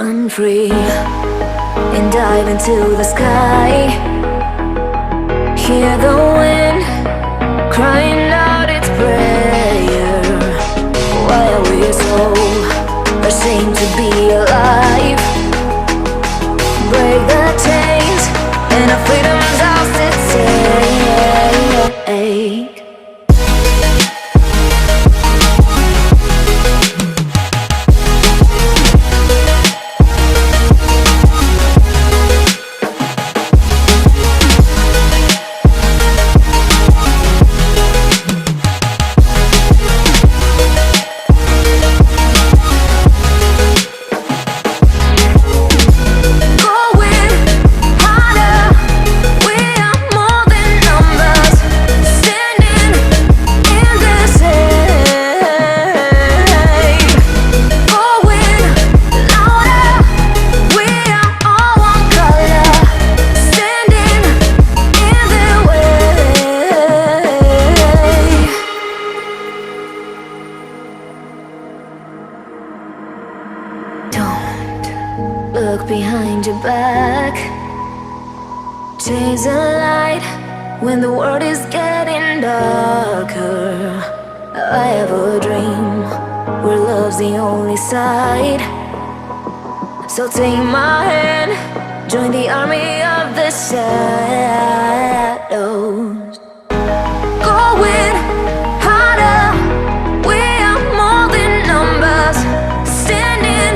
Run free and dive into the sky. Hear the wind crying out its prayer. Why are we so ashamed to be alive? Break the chains and our freedom's ours to take. Look behind your back. Chase a light when the world is getting darker. I have a dream where love's the only side. So take my hand, join the army of the shadows. Going harder, we are more than numbers. Standing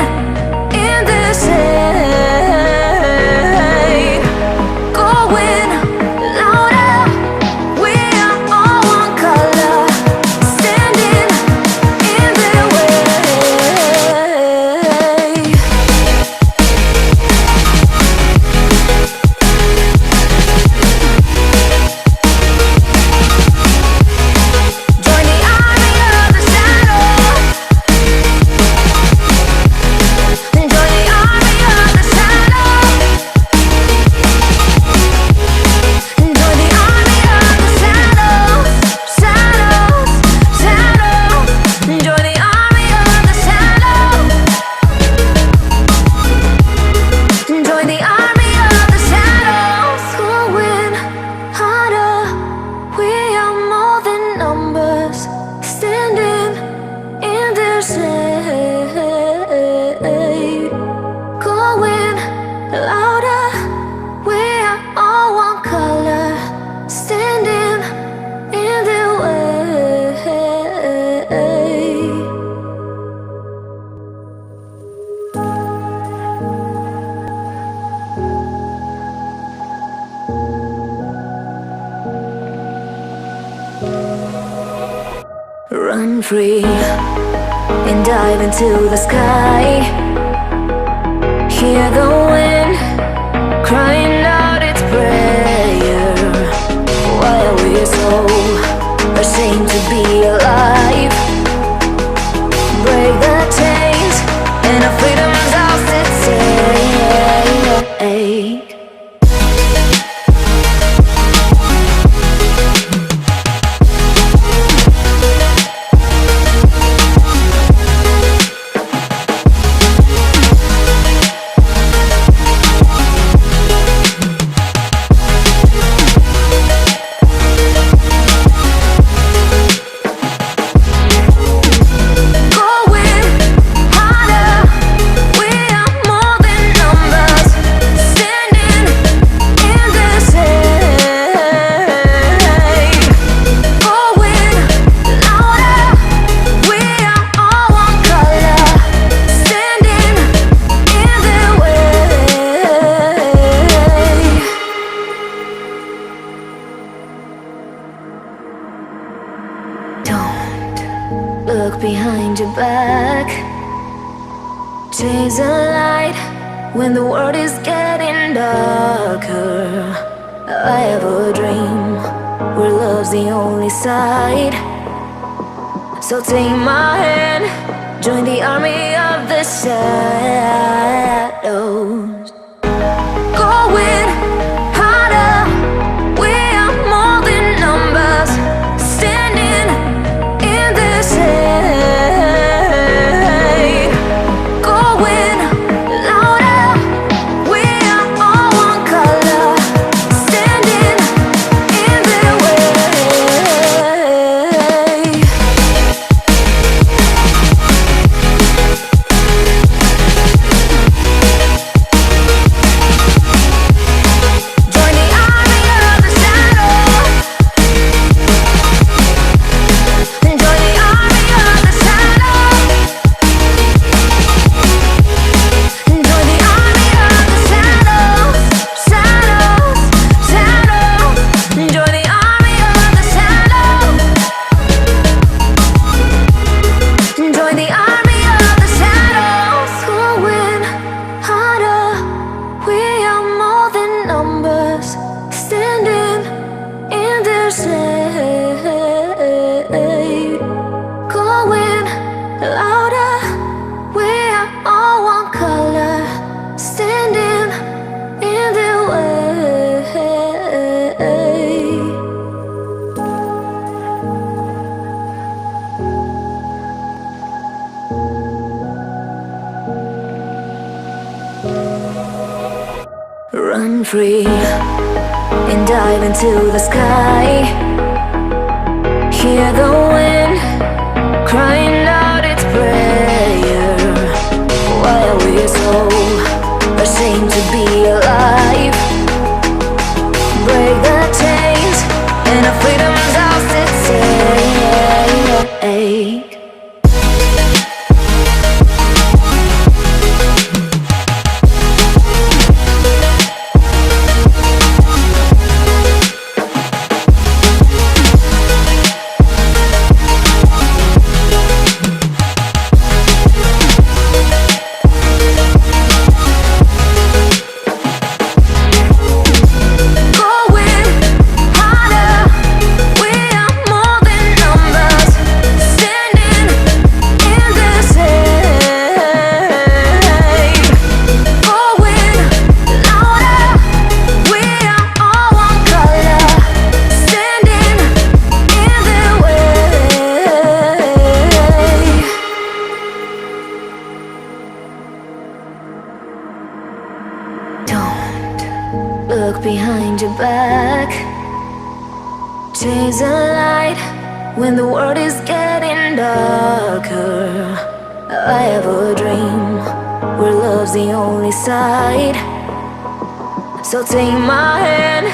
in this shade. Going louder, we are all one color. Standing in their way. Join the army of the shadows. Join the army of the shadows. Join the army of the shadows. Shadows, shadows. Join the army of the shadows. Join the army of the shadows. Going harder, we are more than numbers. Standing in their shade. Going louder, we are all one color. Standing in their way. Run free and dive into the sky. Hear the wind crying out its prayer. Why are we so ashamed to be alive? Break the chains and our freedom's ours to take. Going harder, we are more than numbers. Standing in this shade. Going louder, we are all one color. Standing in their way. Don't look behind your back. Chase a light when the world is getting darker. I have a dream where love's the only side. So take my hand, join the army of the shadows. Going harder, we are more than numbers. Standing in this shade. Going louder. Run free and dive into the sky. Hear the wind crying out its prayer. Why are we so ashamed to be alive? Break the chains and our freedom's ours to take. Look behind your back. Chase a light when the world is getting darker. I have a dream where love's the only side. So take my hand,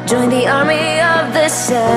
join the army of the shadows.